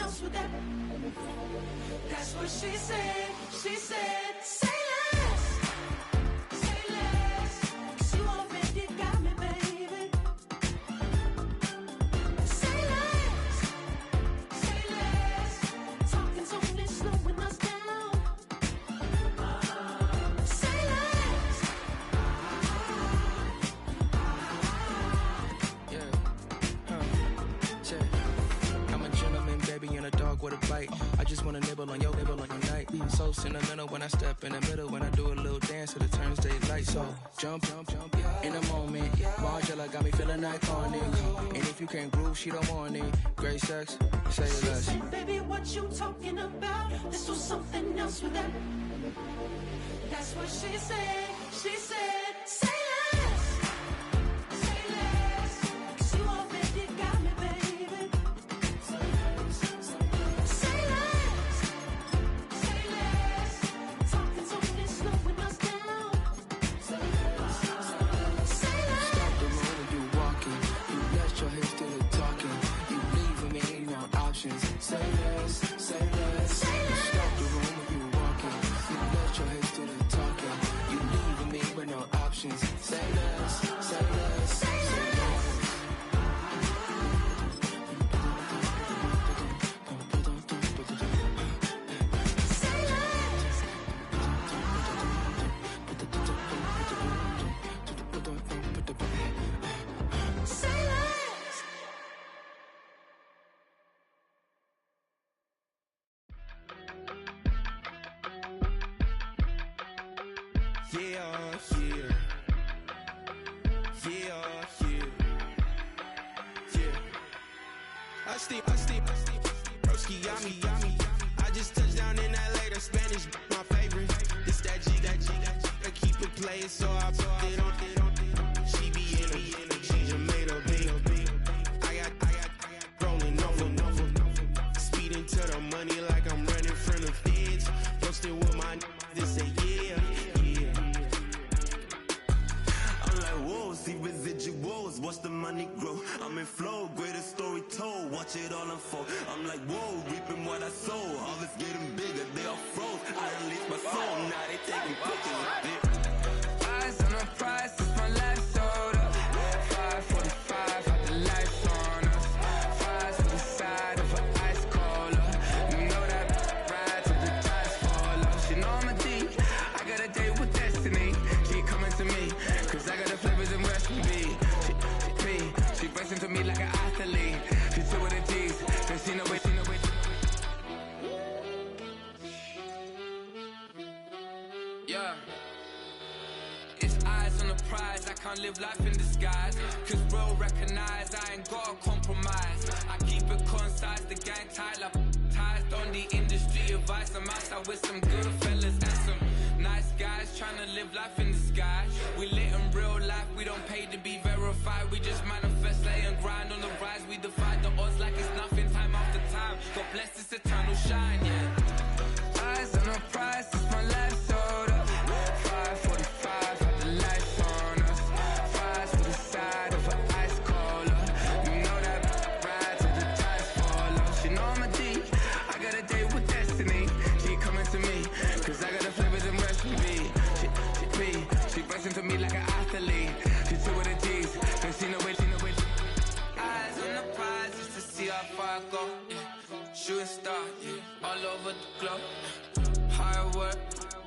else with that. That's what she said. She said, say less. Say less. 'Cause you already got me, baby. Say less. Say less. Talking's only slowing us down. Say less. I'm a gentleman, baby, and a dog with a bite. I just wanna nibble on your night. So sentimental when I step in the middle, when I do a little dance to the turns daylight. So jump, in the moment. Margella got me feeling iconic. And if you can't groove, she don't want it. Great sex, say She less. said, baby, what you talking about? This was something else with that. That's what she said. She said, say less. Say less. 'Cause you already got me, baby. Say less. Say less. Talking's only slowing us down. Say less. Say less. Stop the road when you walking. You let your hips do the talking. You leaving me no options. Say less, say less. Say less. Stop the room when you walking. You let your hips do the talking. You leaving me with no options. Say less, say less, say less. Say less. Broski, yummy. I just touched down in LA, the Spanish, my favorite. This that G, I keep it playing, so I put it on. She be in a, she just made a beat. I got rolling over. Speeding to the money like I'm running from the feds. Posted with my this say yeah. I'm like, whoa, see residuals, watch the money grow. I'm in flow, greatest story told, watch it all unfold. I'm like, whoa, reaping what I sow. Harvest getting bigger, they all froze. I released my soul, now they taking pictures of it. Eyes on the prize, it's my life sold up. 5:45, had the lights on us. Fries to the side of an ice cola. You know that ride till the tides fall off. She know I'm a D, I got a date with destiny. She coming to me, 'cause I got the flavors and recipe. She pressing to me like an athlete. She two with the G's, cause she know it. Yeah. It's eyes on the prize, I can't live life in disguise. 'Cause bro recognize I ain't gotta compromise. I keep it concise, the gang tight like ties on the industry advice. I'm outside with some good fellas and some nice guys trying to live life in the sky. We lit in real life, we don't pay to be verified. We just manifest, lay and grind on the rise. We defy the odds like it's nothing, time after time. God bless this eternal shine, yeah. Eyes on the prize, it's my life sold up. 5:45, had the lights on us. Fries to the side of an ice cola. You know that ride till the tides fall off. She know I'm a D, I got a date with destiny. She coming to me, 'cause I got the flavors and recipe. She pressing to me like an athlete. She two with the G's, cause she know it. Eyes on the prize just to see how far I go. Yeah. Shooting star, yeah. All over the globe. Hard work,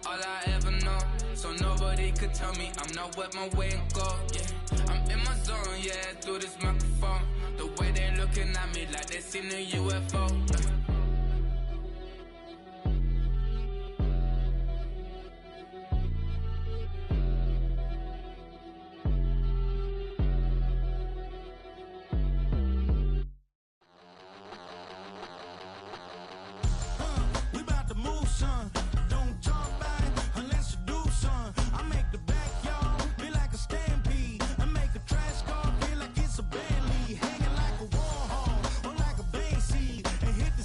all I ever know. So nobody could tell me I'm not where my way and go. Yeah, I'm in my zone, yeah, through this microphone. The way they looking at me like they seen a UFO. We about to move, son. Don't talk about it unless you do, son. I make the backyard feel like a stampede. I make a trash car feel like it's a band lead. Hanging like a war hall or like a base seed. And hit the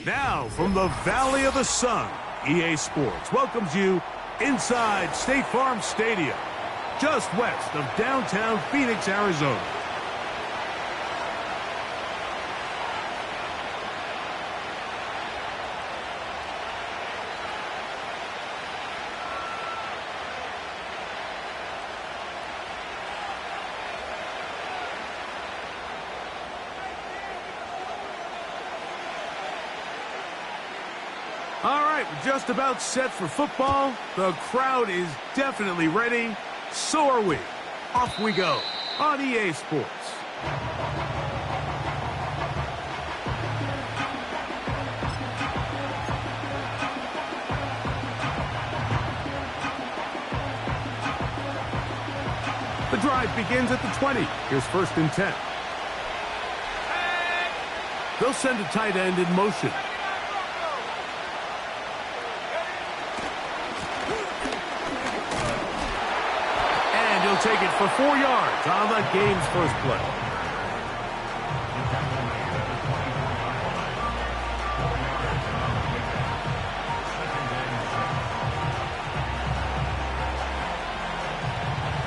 Now, from the Valley of the Sun, EA Sports welcomes you inside State Farm Stadium, just west of downtown Phoenix, Arizona. All right, we're just about set for football. The crowd is definitely ready. So are we. Off we go on EA Sports. The drive begins at the 20. Here's 1st and 10. They'll send a tight end in motion. He'll take it for 4 yards on the game's first play.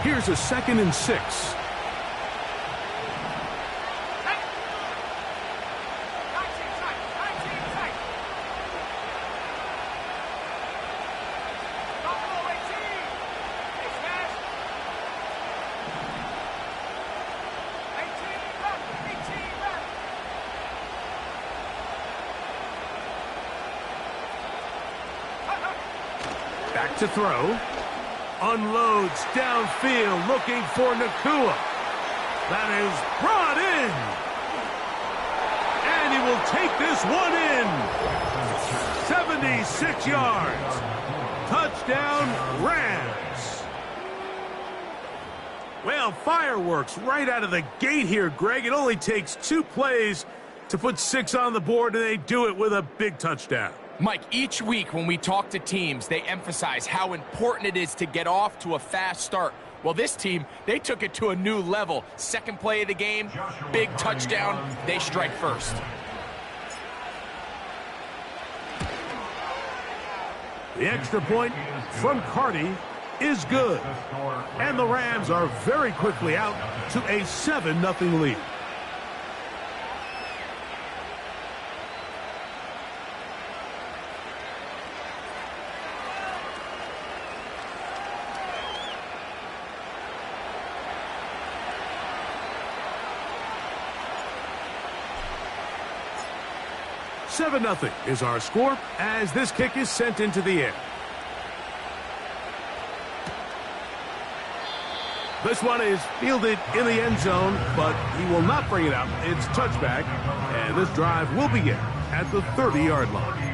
Here's a 2nd and 6. Back to throw. Unloads downfield looking for Nakua. That is brought in. And he will take this one in. 76 yards. Touchdown, Rams. Well, fireworks right out of the gate here, Greg. It only takes 2 plays to put 6 on the board, and they do it with a big touchdown. Mike, each week when we talk to teams, they emphasize how important it is to get off to a fast start. Well, this team, they took it to a new level. 2nd play of the game, big touchdown, they strike first. The extra point from Cardi is good. And the Rams are very quickly out to a 7-0 lead. $7-0 is our score as this kick is sent into the air. This one is fielded in the end zone, but he will not bring it out. It's touchback, and this drive will begin at the 30-yard line.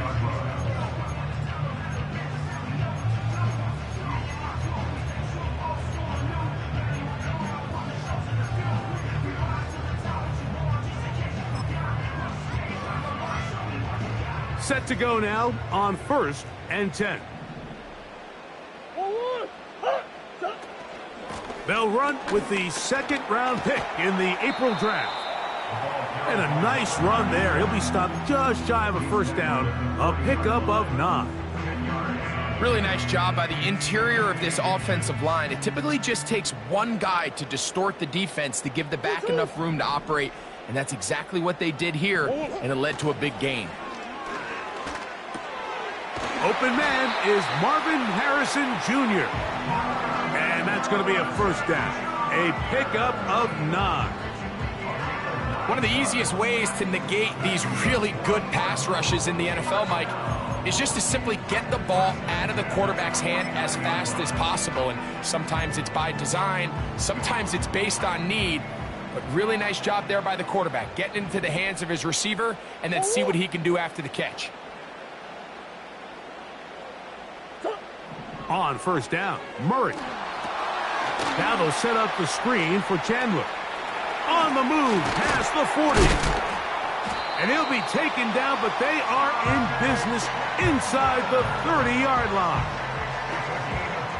Set to go now on 1st and 10. They'll run with the 2nd-round pick in the April draft. And a nice run there. He'll be stopped just shy of a 1st down. A pickup of 9. Really nice job by the interior of this offensive line. It typically just takes one guy to distort the defense to give the back enough room to operate. And that's exactly what they did here, and it led to a big gain. Open man is Marvin Harrison Jr. And that's going to be a 1st down. A pickup of 9. One of the easiest ways to negate these really good pass rushes in the NFL, Mike, is just to simply get the ball out of the quarterback's hand as fast as possible. And sometimes it's by design, sometimes it's based on need. But really nice job there by the quarterback, getting into the hands of his receiver and then see what he can do after the catch. On 1st down, Murray. Now they'll set up the screen for Chandler. On the move, past the 40. And he'll be taken down, but they are in business inside the 30-yard line.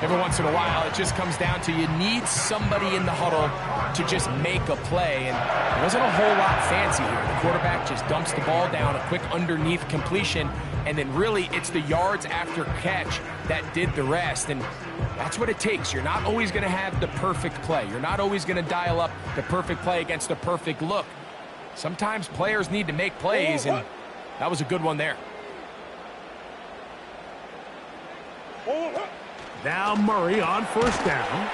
every once in a while, it just comes down to you need somebody in the huddle to just make a play. And it wasn't a whole lot fancy here. The quarterback just dumps the ball down, a quick underneath completion, and then really it's the yards after catch that did the rest. And that's what it takes. You're not always going to have the perfect play. You're not always going to dial up the perfect play against the perfect look. Sometimes players need to make plays, and that was a good one there. Now Murray on first down.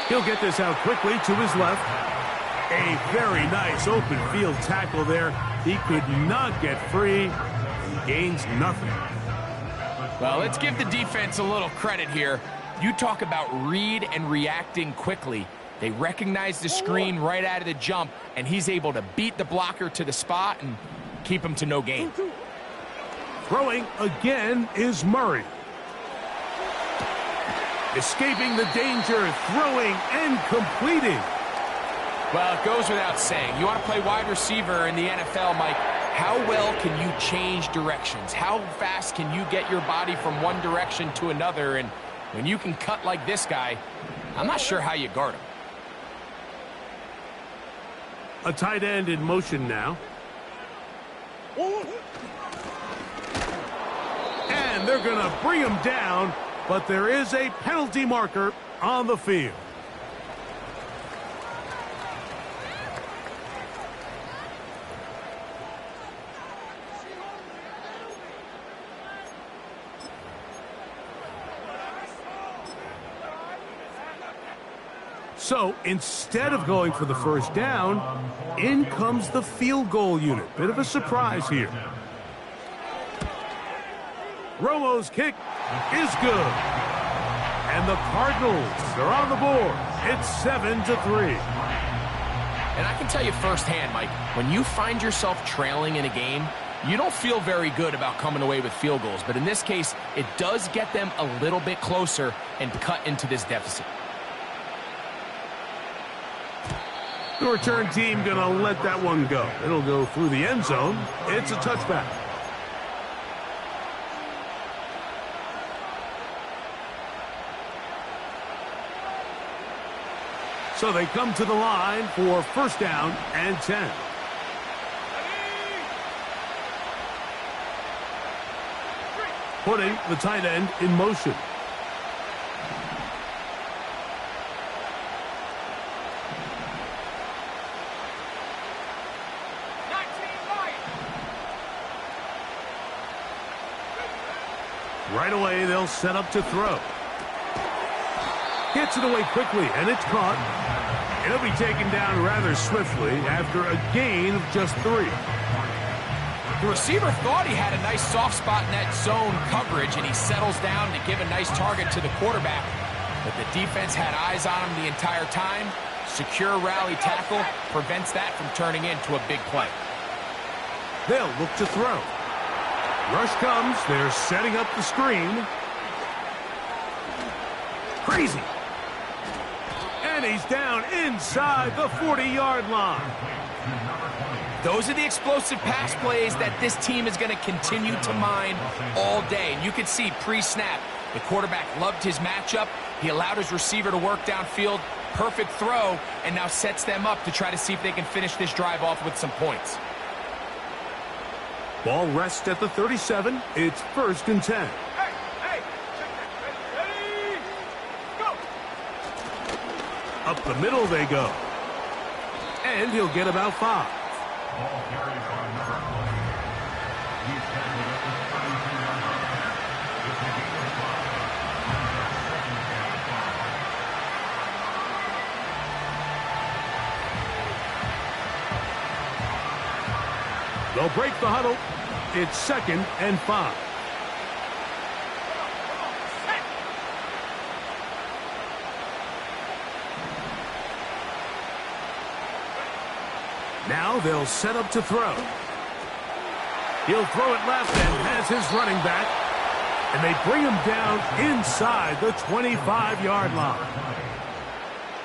He'll get this out quickly to his left. A very nice open field tackle there. He could not get free and gains nothing. Well, let's give the defense a little credit here. You talk about read and reacting quickly. They recognize the screen right out of the jump, and he's able to beat the blocker to the spot and keep him to no gain. Throwing again is Murray. Escaping the danger, throwing and completing. Well, it goes without saying. You want to play wide receiver in the NFL, Mike, how well can you change directions? How fast can you get your body from one direction to another? And when you can cut like this guy, I'm not sure how you guard him. A tight end in motion now. And they're going to bring him down, but there is a penalty marker on the field. So instead of going for the first down, in comes the field goal unit. Bit of a surprise here. Romo's kick is good. And the Cardinals are on the board. It's 7-3. And I can tell you firsthand, Mike, when you find yourself trailing in a game, you don't feel very good about coming away with field goals. But in this case, it does get them a little bit closer and cut into this deficit. The return team going to let that one go. It'll go through the end zone. It's a touchback. So they come to the line for first down and 10. Putting the tight end in motion. Right away, they'll set up to throw. Gets it away quickly, and it's caught. It'll be taken down rather swiftly after a gain of just 3. The receiver thought he had a nice soft spot in that zone coverage, and he settles down to give a nice target to the quarterback. But the defense had eyes on him the entire time. Secure rally tackle prevents that from turning into a big play. They'll look to throw. Rush comes. They're setting up the screen. Crazy. And he's down inside the 40-yard line. Those are the explosive pass plays that this team is going to continue to mine all day. And you can see pre-snap, the quarterback loved his matchup. He allowed his receiver to work downfield. Perfect throw, and now sets them up to try to see if they can finish this drive off with some points. Ball rests at the 37. It's 1st and 10. Ready, go! Up the middle they go. And he'll get about 5. They'll break the huddle. It's 2nd and 5. Now they'll set up to throw. He'll throw it left and has his running back. And they bring him down inside the 25-yard line.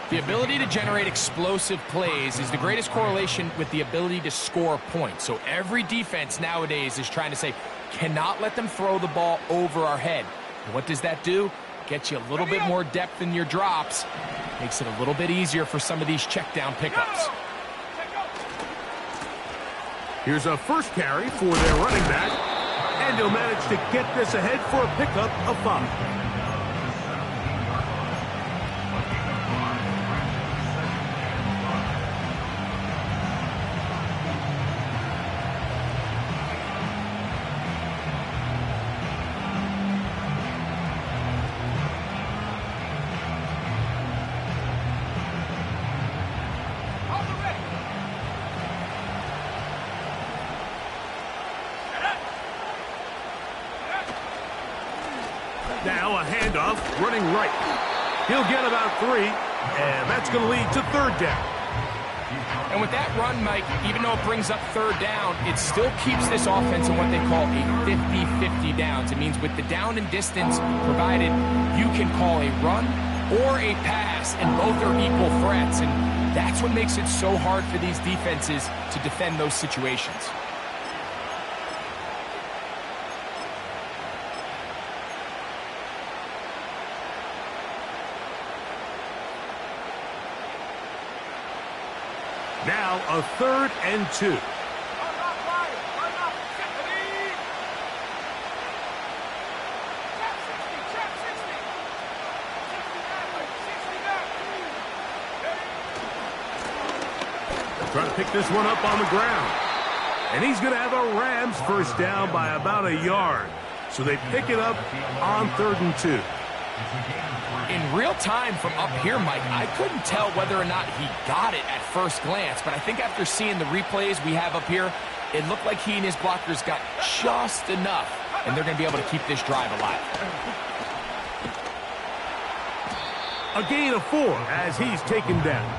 The ability to generate explosive plays is the greatest correlation with the ability to score points. So every defense nowadays is trying to say, cannot let them throw the ball over our head. And what does that do? Gets you a little bit more depth in your drops. Makes it a little bit easier for some of these check down pickups. Here's a first carry for their running back, and he'll manage to get this ahead for a pickup of 5. Now a handoff, running right. He'll get about 3, and that's going to lead to 3rd down. And with that run, Mike, even though it brings up 3rd down, it still keeps this offense in what they call a 50-50 downs. It means with the down and distance provided, you can call a run or a pass, and both are equal threats. And that's what makes it so hard for these defenses to defend those situations. Now a 3rd and 2. Trying to pick this one up on the ground. And he's going to have a Rams first down by about a yard. So they pick it up on 3rd and 2. In real time from up here, Mike, I couldn't tell whether or not he got it at first glance, but I think after seeing the replays we have up here, it looked like he and his blockers got just enough, and they're going to be able to keep this drive alive. A gain of 4 as he's taken down.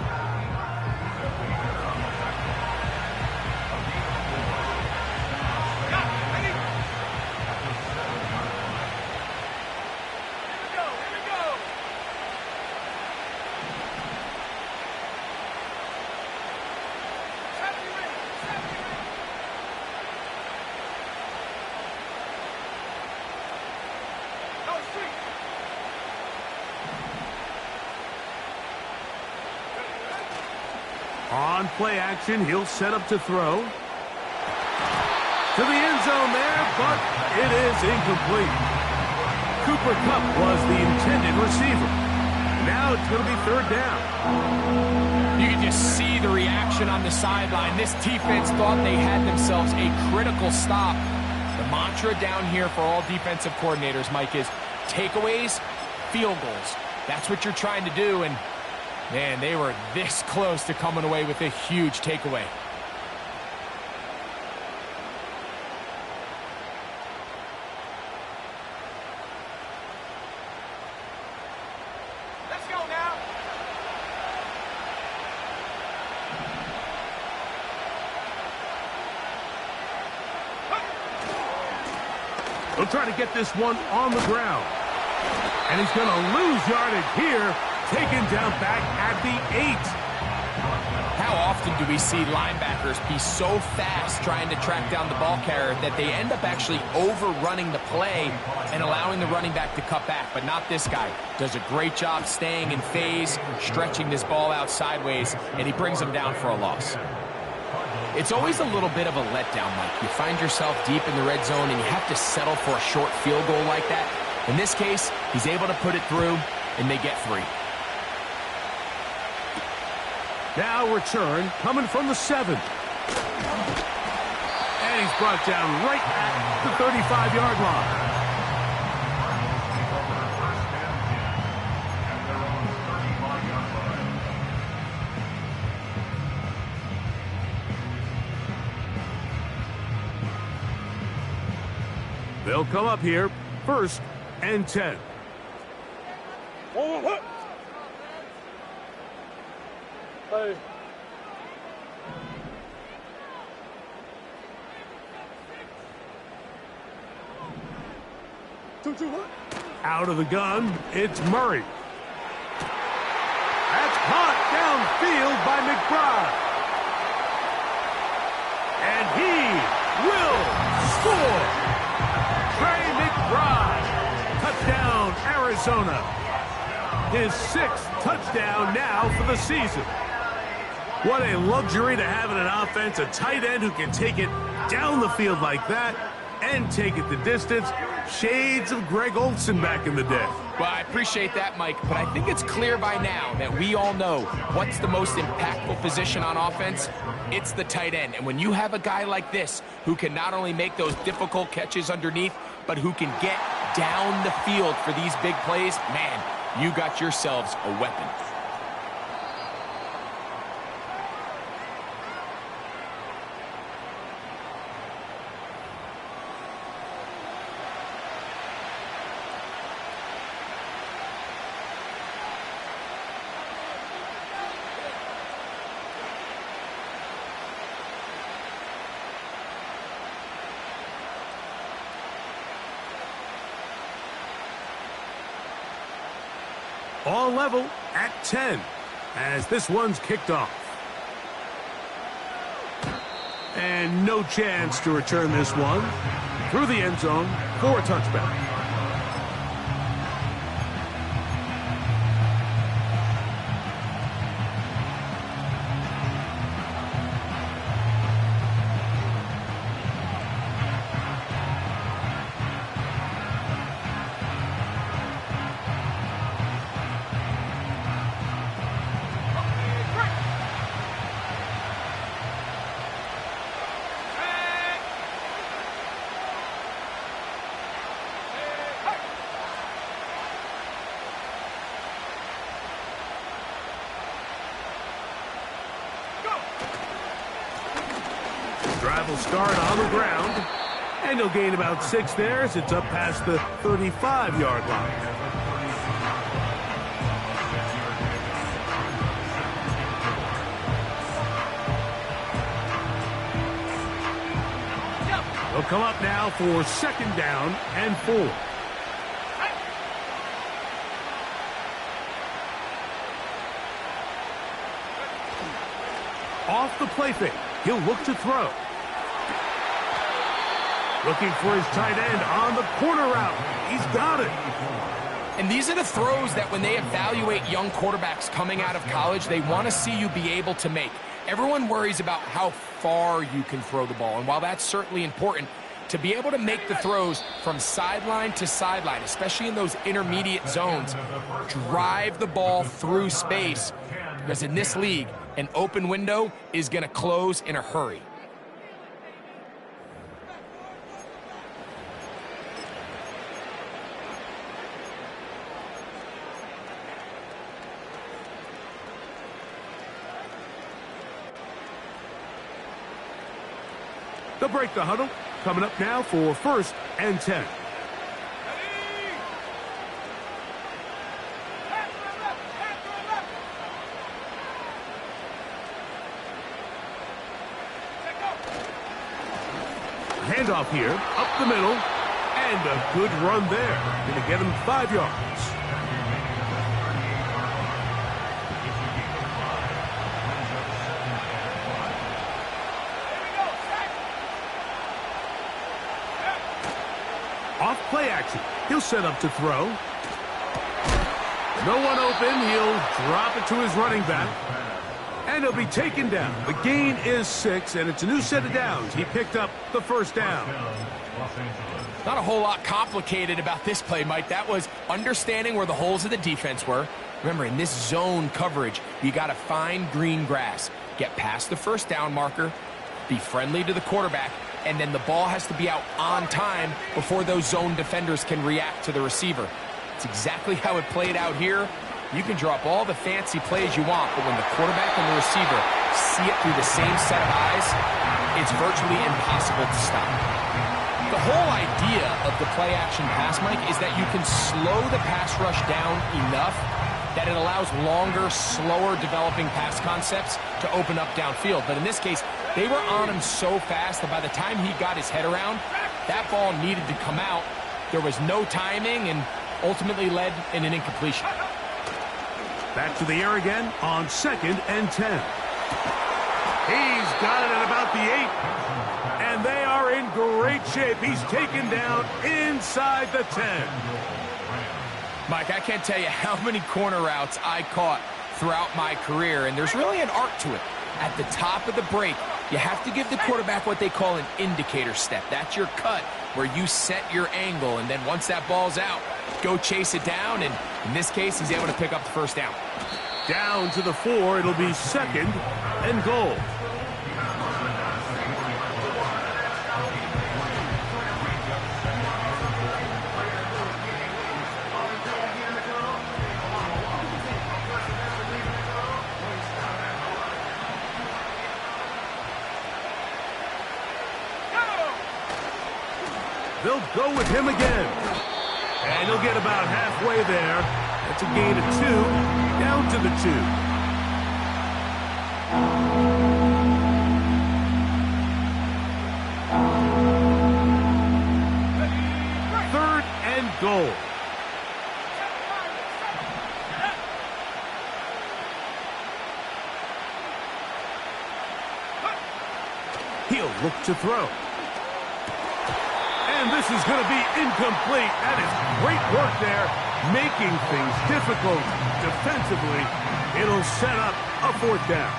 On play action, he'll set up to throw. To the end zone there, but it is incomplete. Cooper Kupp was the intended receiver. Now it's going to be 3rd down. You can just see the reaction on the sideline. This defense thought they had themselves a critical stop. The mantra down here for all defensive coordinators, Mike, is takeaways, field goals. That's what you're trying to do, and man, they were this close to coming away with a huge takeaway. Let's go now. They'll try to get this one on the ground. And he's going to lose yardage here. Taken down back at the 8. How often do we see linebackers be so fast trying to track down the ball carrier that they end up actually overrunning the play and allowing the running back to cut back? But not this guy. Does a great job staying in phase, stretching this ball out sideways, and he brings him down for a loss. It's always a little bit of a letdown, Mike. You find yourself deep in the red zone and you have to settle for a short field goal like that. In this case, he's able to put it through, and they get 3. Now return coming from the 7. And he's brought down right at the 35-yard line. They'll come up here, 1st and 10. Hey. Out of the gun, it's Murray. That's caught downfield by McBride. And he will score. Trey McBride. Touchdown, Arizona. Arizona. His 6th touchdown now for the season. What a luxury to have in an offense, a tight end who can take it down the field like that and take it the distance. Shades of Greg Olsen back in the day. Well, I appreciate that, Mike, but I think it's clear by now that we all know what's the most impactful position on offense. It's the tight end. And when you have a guy like this who can not only make those difficult catches underneath, but who can get down the field for these big plays, man, you got yourselves a weapon. All level at 10 as this one's kicked off. And no chance to return this one through the end zone for a touchback. Drive will start on the ground, and he'll gain about 6 there as it's up past the 35-yard line. They'll come up now for 2nd down and 4. Off the play fake, he'll look to throw. Looking for his tight end on the corner route. He's got it. And these are the throws that when they evaluate young quarterbacks coming out of college, they want to see you be able to make. Everyone worries about how far you can throw the ball. And while that's certainly important, to be able to make the throws from sideline to sideline, especially in those intermediate zones, drive the ball through space. Because in this league, an open window is going to close in a hurry. They'll break the huddle. Coming up now for 1st and 10. Handoff here, up the middle, and a good run there. Going to get him 5 yards. Off play action. He'll set up to throw. No one open. He'll drop it to his running back. And he'll be taken down. The gain is 6, and it's a new set of downs. He picked up the 1st down. Not a whole lot complicated about this play, Mike. That was understanding where the holes of the defense were. Remember, in this zone coverage, you got to find green grass. Get past the 1st down marker. Be friendly to the quarterback. And then the ball has to be out on time before those zone defenders can react to the receiver. It's exactly how it played out here. You can drop all the fancy plays you want, but when the quarterback and the receiver see it through the same set of eyes, it's virtually impossible to stop. The whole idea of the play-action pass, Mike, is that you can slow the pass rush down enough that it allows longer, slower developing pass concepts to open up downfield. But in this case, they were on him so fast that by the time he got his head around, that ball needed to come out. There was no timing and ultimately led in an incompletion. Back to the air again on 2nd and 10. He's got it at about the 8. And they are in great shape. He's taken down inside the 10. Mike, I can't tell you how many corner routes I caught throughout my career, and there's really an art to it. At the top of the break, you have to give the quarterback what they call an indicator step. That's your cut where you set your angle, and then once that ball's out, go chase it down, and in this case, he's able to pick up the first down. Down to the 4, it'll be 2nd and goal. They'll go with him again. And he'll get about halfway there. That's a gain of 2, down to the 2. Third and goal. He'll look to throw. And this is going to be incomplete. That is great work there, making things difficult defensively. It'll set up a 4th down.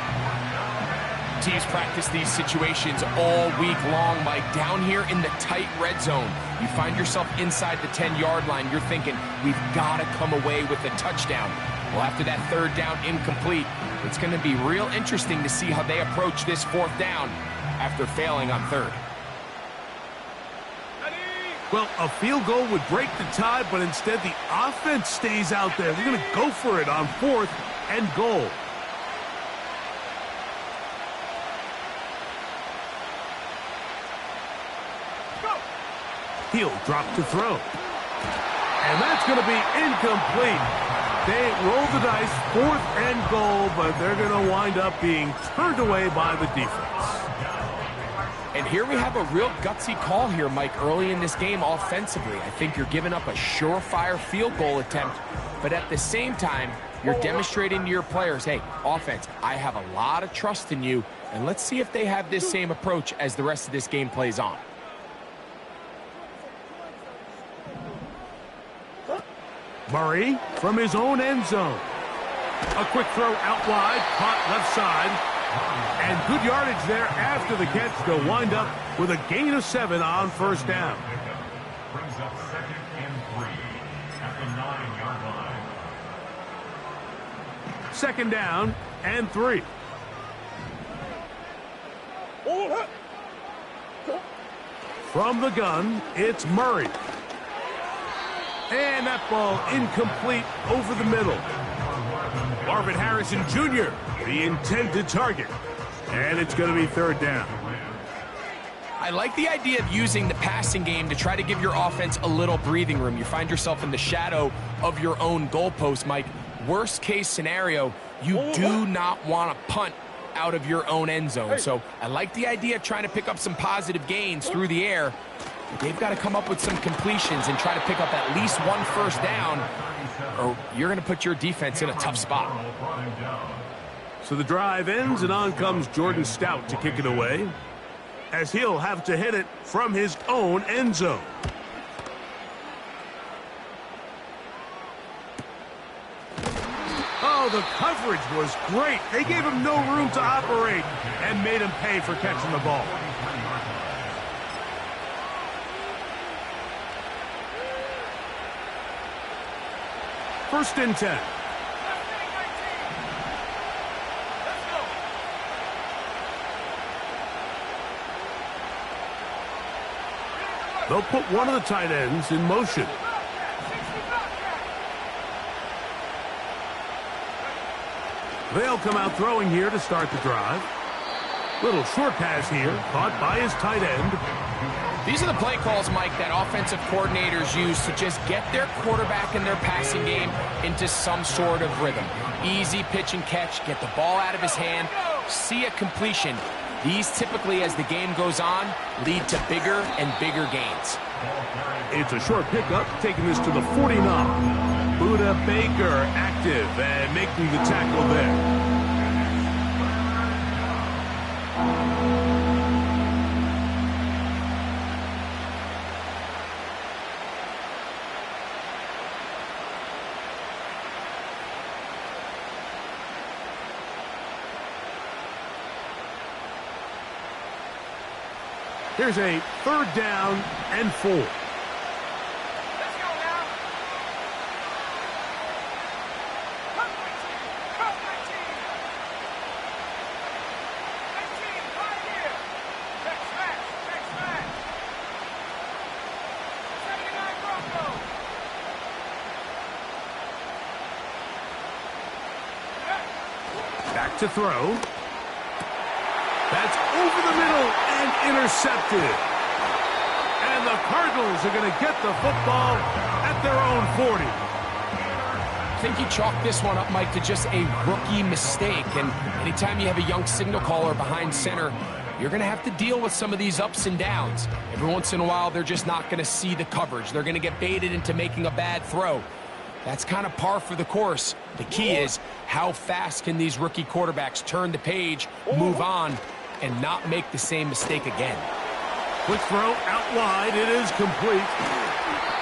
Teams practice these situations all week long, Mike. Down here in the tight red zone, you find yourself inside the 10-yard line. You're thinking, we've got to come away with a touchdown. Well, after that 3rd down incomplete, it's going to be real interesting to see how they approach this 4th down after failing on 3rd. Well, a field goal would break the tie, but instead the offense stays out there. They're going to go for it on 4th and goal. He'll drop to throw. And that's going to be incomplete. They roll the dice, 4th and goal, but they're going to wind up being turned away by the defense. And here we have a real gutsy call here, Mike, early in this game offensively. I think you're giving up a surefire field goal attempt, but at the same time, you're demonstrating to your players, hey, offense, I have a lot of trust in you, and let's see if they have this same approach as the rest of this game plays on. Murray from his own end zone. A quick throw out wide, caught left side. And good yardage there after the catch. They'll wind up with a gain of 7 on 1st down. Brings up 2nd and 3 at the 9-yard line. 2nd down and 3. From the gun, it's Murray. And that ball incomplete over the middle. Marvin Harrison Jr., the intended target. And it's going to be 3rd down. I like the idea of using the passing game to try to give your offense a little breathing room. You find yourself in the shadow of your own goalpost, Mike. Worst case scenario, you do not want to punt out of your own end zone. So I like the idea of trying to pick up some positive gains through the air. But they've got to come up with some completions and try to pick up at least 1 first down, or you're going to put your defense in a tough spot. So the drive ends, and on comes Jordan Stout to kick it away, as he'll have to hit it from his own end zone. Oh, the coverage was great. They gave him no room to operate and made him pay for catching the ball. First and 10. They'll put one of the tight ends in motion. They'll come out throwing here to start the drive. Little short pass here, caught by his tight end. These are the play calls, Mike, that offensive coordinators use to just get their quarterback and their passing game into some sort of rhythm. Easy pitch and catch, get the ball out of his hand, see a completion. These typically, as the game goes on, lead to bigger and bigger gains. It's a short pickup, taking this to the 49. Buda Baker active and making the tackle there. Here's a 3rd down and 4. Let's go now. Come my team. Come my team. 19, right here. Check smash. Check smash. 79 Broncos. Back to throw. That's over the middle and intercepted. And the Cardinals are going to get the football at their own 40. I think you chalk this one up, Mike, to just a rookie mistake. And anytime you have a young signal caller behind center, you're going to have to deal with some of these ups and downs. Every once in a while, they're just not going to see the coverage. They're going to get baited into making a bad throw. That's kind of par for the course. The key is, how fast can these rookie quarterbacks turn the page, move on, and not make the same mistake again? Quick throw out wide. It is complete.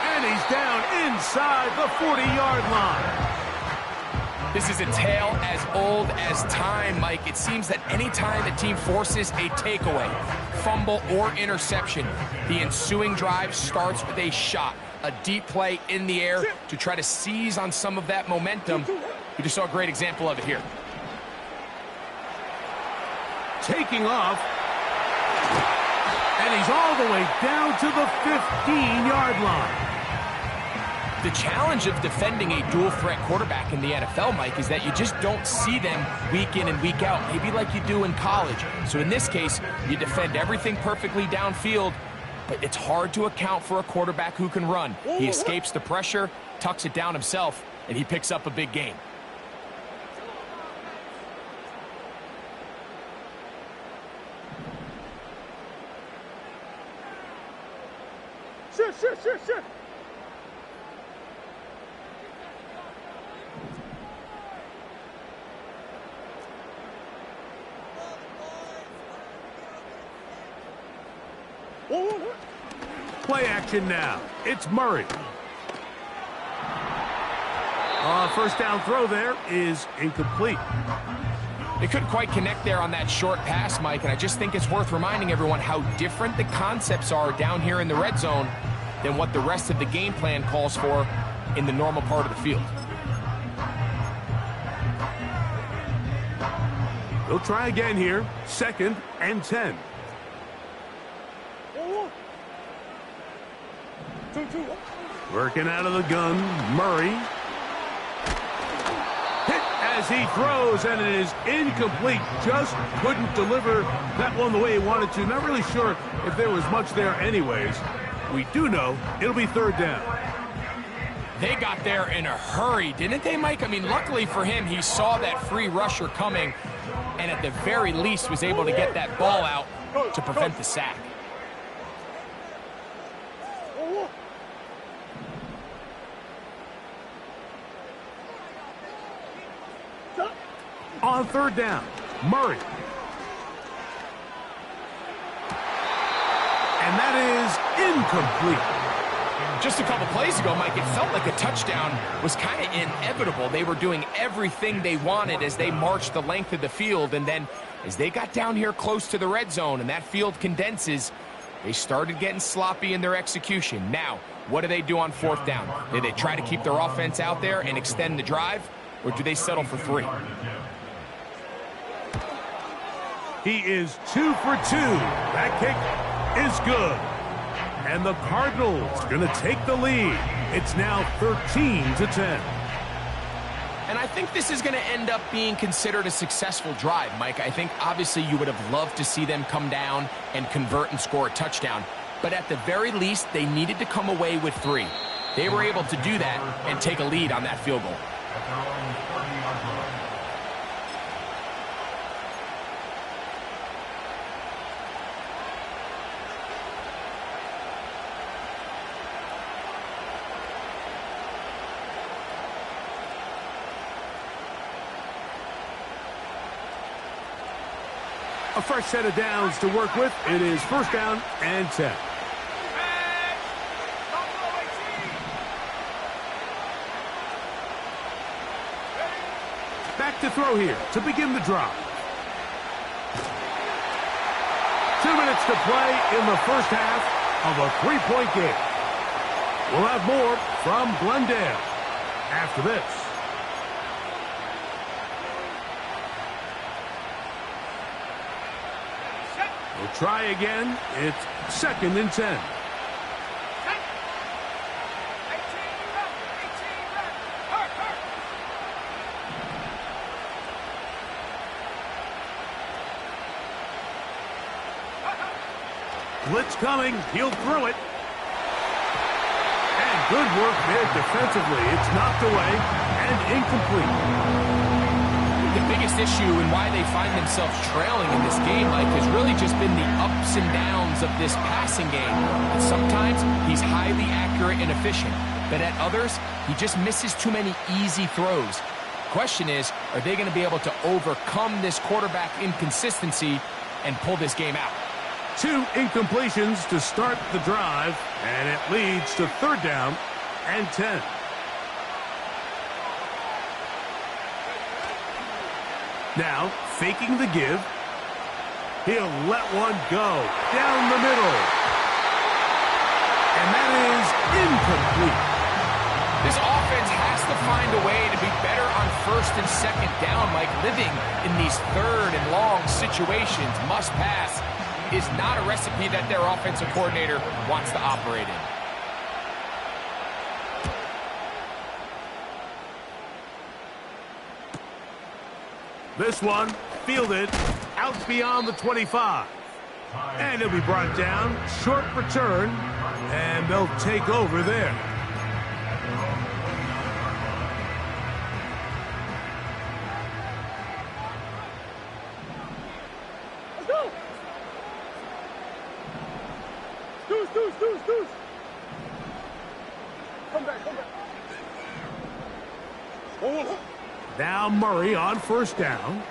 And he's down inside the 40-yard line. This is a tale as old as time, Mike. It seems that any time the team forces a takeaway, fumble, or interception, the ensuing drive starts with a shot, a deep play in the air to try to seize on some of that momentum. We just saw a great example of it here. Taking off. And he's all the way down to the 15-yard line. The challenge of defending a dual-threat quarterback in the NFL, Mike, is that you just don't see them week in and week out, maybe like you do in college. So in this case, you defend everything perfectly downfield, but it's hard to account for a quarterback who can run. He escapes the pressure, tucks it down himself, and he picks up a big gain. Sure. Play action now. It's Murray. First down throw there is incomplete. They couldn't quite connect there on that short pass, Mike, and I just think it's worth reminding everyone how different the concepts are down here in the red zone than what the rest of the game plan calls for in the normal part of the field. They'll try again here. 2nd and 10. Working out of the gun, Murray. Hit as he throws, and it is incomplete. Just couldn't deliver that one the way he wanted to. Not really sure if there was much there anyways. We do know it'll be 3rd down. They got there in a hurry, didn't they, Mike? I mean, luckily for him, he saw that free rusher coming, and at the very least was able to get that ball out to prevent the sack. On 3rd down, Murray. And that is incomplete. Just a couple plays ago, Mike, it felt like a touchdown was kind of inevitable. They were doing everything they wanted as they marched the length of the field, and then as they got down here close to the red zone and that field condenses, they started getting sloppy in their execution. Now, what do they do on 4th down? Do they try to keep their offense out there and extend the drive, or do they settle for 3? He is 2 for 2. That kick is good. And the Cardinals are going to take the lead. It's now 13-10. And I think this is going to end up being considered a successful drive, Mike. I think obviously you would have loved to see them come down and convert and score a touchdown. But at the very least, they needed to come away with 3. They were able to do that and take a lead on that field goal. A fresh set of downs to work with. It is 1st down and 10. Back to throw here to begin the drive. 2 minutes minutes to play in the first half of a 3-point game. We'll have more from Glendale after this. We'll try again. It's 2nd and 10. Blitz coming. He'll throw it. And good work there defensively. It's knocked away and incomplete. The biggest issue and why they find themselves trailing in this game, Mike, has really just been the ups and downs of this passing game. And sometimes he's highly accurate and efficient, but at others, he just misses too many easy throws. Question is, are they going to be able to overcome this quarterback inconsistency and pull this game out? 2 incompletions to start the drive, and it leads to 3rd down and 10. Now, faking the give. He'll let one go down the middle. And that is incomplete. This offense has to find a way to be better on 1st and 2nd down, Mike. Living in these 3rd and long situations, must pass, is not a recipe that their offensive coordinator wants to operate in. This one fielded out beyond the 25. And it'll be brought down. Short return. And they'll take over there. Now Murray on 1st down.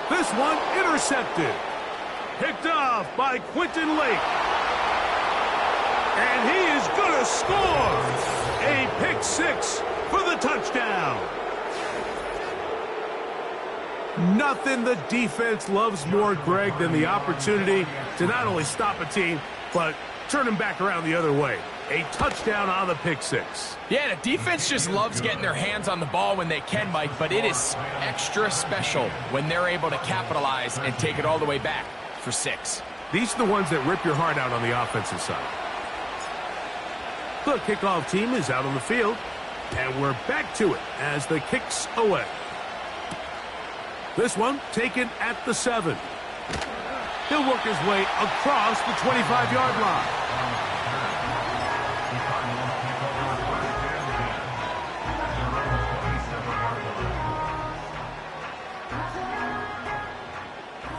This one intercepted. Picked off by Quentin Lake. And he is going to score. A pick 6 for the touchdown. Nothing the defense loves more, Greg, than the opportunity to not only stop a team, but turn them back around the other way. A touchdown on the pick 6. Yeah, the defense just loves getting their hands on the ball when they can, Mike, but it is extra special when they're able to capitalize and take it all the way back for 6. These are the ones that rip your heart out on the offensive side. The kickoff team is out on the field, and we're back to it as the kicks away. This one taken at the 7. He'll work his way across the 25-yard line.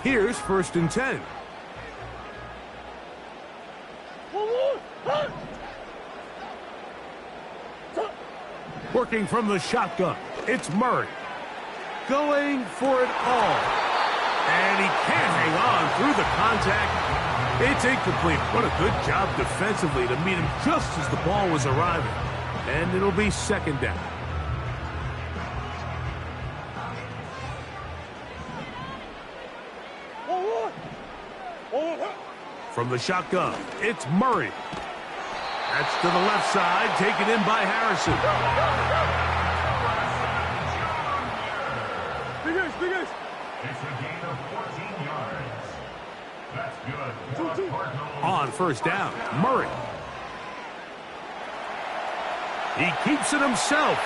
Here's 1st and 10. Working from the shotgun, it's Murray. Going for it all. And he can't hang on through the contact. It's incomplete. What a good job defensively to meet him just as the ball was arriving. And it'll be 2nd down. From the shotgun, it's Murray. That's to the left side, taken in by Harrison. It's a gain of 14 yards. That's good for the Cardinals. On 1st down, Murray. He keeps it himself.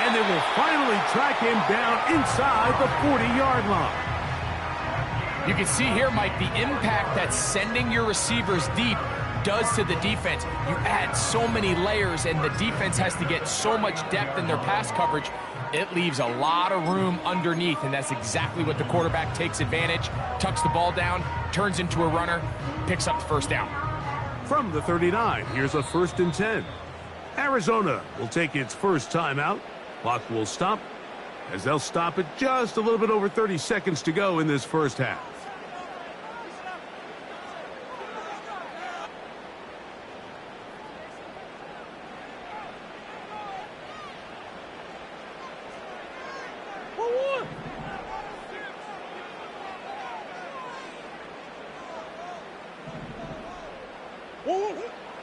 And they will finally track him down inside the 40-yard line. You can see here, Mike, the impact that sending your receivers deep does to the defense. You add so many layers, and the defense has to get so much depth in their pass coverage. It leaves a lot of room underneath, and that's exactly what the quarterback takes advantage, tucks the ball down, turns into a runner, picks up the 1st down. From the 39, here's a 1st and 10. Arizona will take its first timeout. Clock will stop as they'll stop it just a little bit over 30 seconds to go in this first half.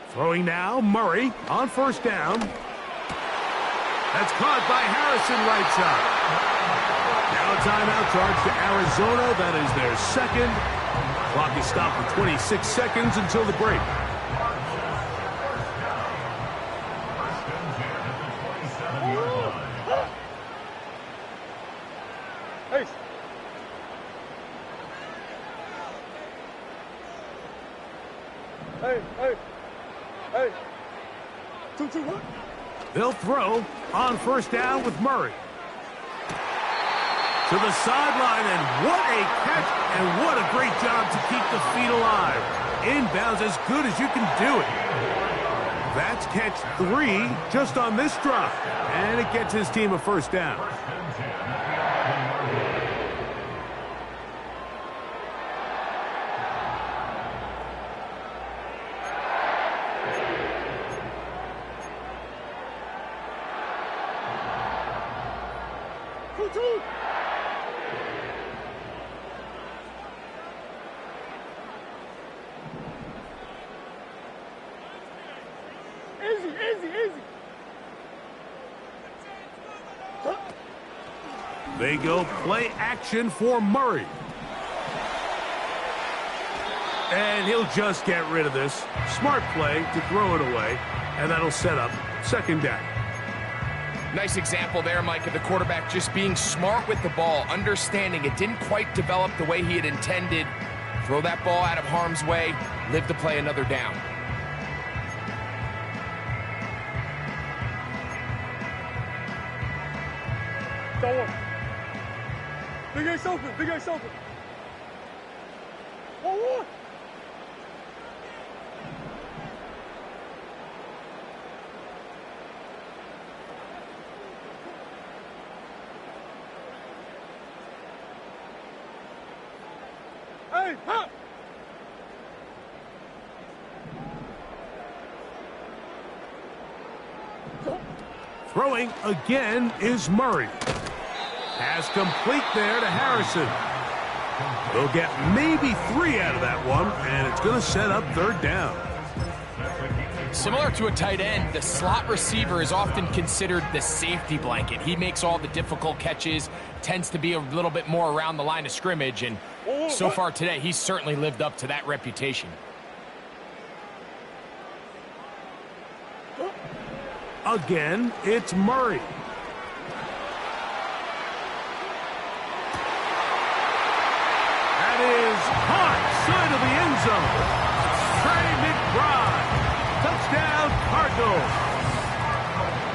Throwing now, Murray on first down. That's caught by Harrison right side. Now a timeout charge to Arizona. That is their second. Clock is stopped for 26 seconds until the break. They'll throw on first down with Murray. To the sideline, and what a catch, and what a great job to keep the feet alive. Inbounds as good as you can do it. That's catch 3 just on this drive, and it gets his team a first down. They go play action for Murray. And he'll just get rid of this. Smart play to throw it away, and that'll set up second down. Nice example there, Mike, of the quarterback just being smart with the ball, understanding it didn't quite develop the way he had intended. Throw that ball out of harm's way, live to play another down. Big Ace open, Big Ace open. 1-1. Hey, hop. Throwing again is Murray. Pass complete there to Harrison. They'll get maybe 3 out of that one, and it's going to set up third down. Similar to a tight end, the slot receiver is often considered the safety blanket. He makes all the difficult catches, tends to be a little bit more around the line of scrimmage, and so far today, he's certainly lived up to that reputation. Again, it's Murray. That is caught side of the end zone. Trey McBride. Touchdown, Cardinals.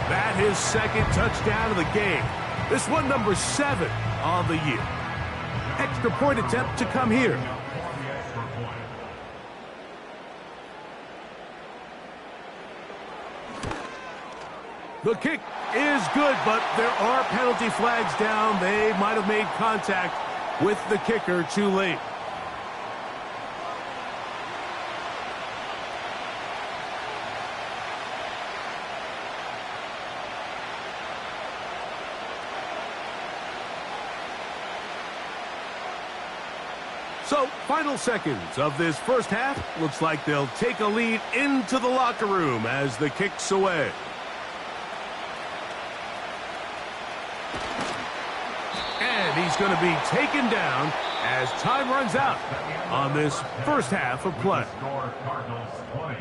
That his second touchdown of the game. This one number 7 on the year. Extra point attempt to come here. The kick is good, but there are penalty flags down. They might have made contact with the kicker too late. So, final seconds of this first half. Looks like they'll take a lead into the locker room as the kick's away. And he's going to be taken down as time runs out on this first half of play. Score Cardinals 20,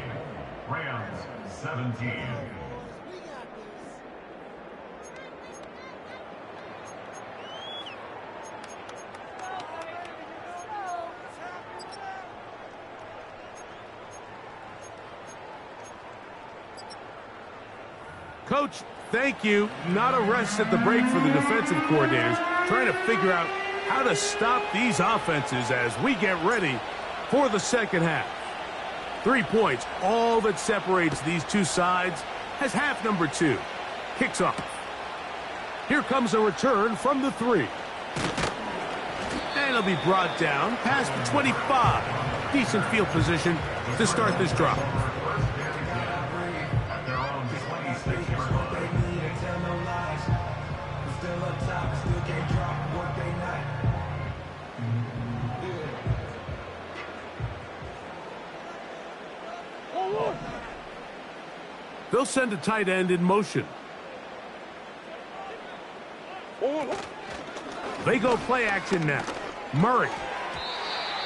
Rams 17. Coach, thank you. Not a rest at the break for the defensive coordinators, trying to figure out how to stop these offenses as we get ready for the second half. 3 points, all that separates these two sides, as half number 2 kicks off. Here comes a return from the 3. And it'll be brought down past the 25. Decent field position to start this drive. They'll send a tight end in motion. They go play action now. Murray.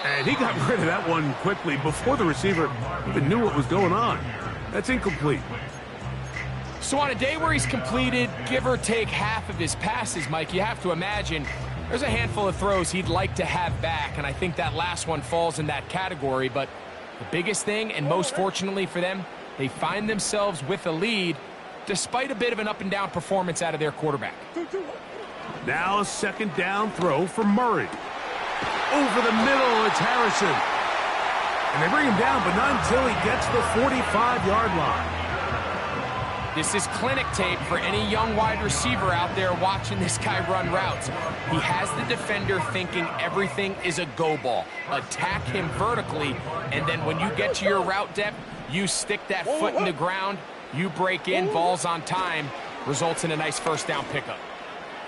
And he got rid of that one quickly before the receiver even knew what was going on. That's incomplete. So on a day where he's completed, give or take half of his passes, Mike, you have to imagine there's a handful of throws he'd like to have back, and I think that last one falls in that category. But the biggest thing, and most fortunately for them, they find themselves with a lead despite a bit of an up-and-down performance out of their quarterback. Now a second down throw for Murray. Over the middle, it's Harrison. And they bring him down, but not until he gets the 45-yard line. This is clinic tape for any young wide receiver out there watching this guy run routes. He has the defender thinking everything is a go ball. Attack him vertically, and then when you get to your route depth, you stick that foot in the ground, you break in, ball's on time, results in a nice first down pickup.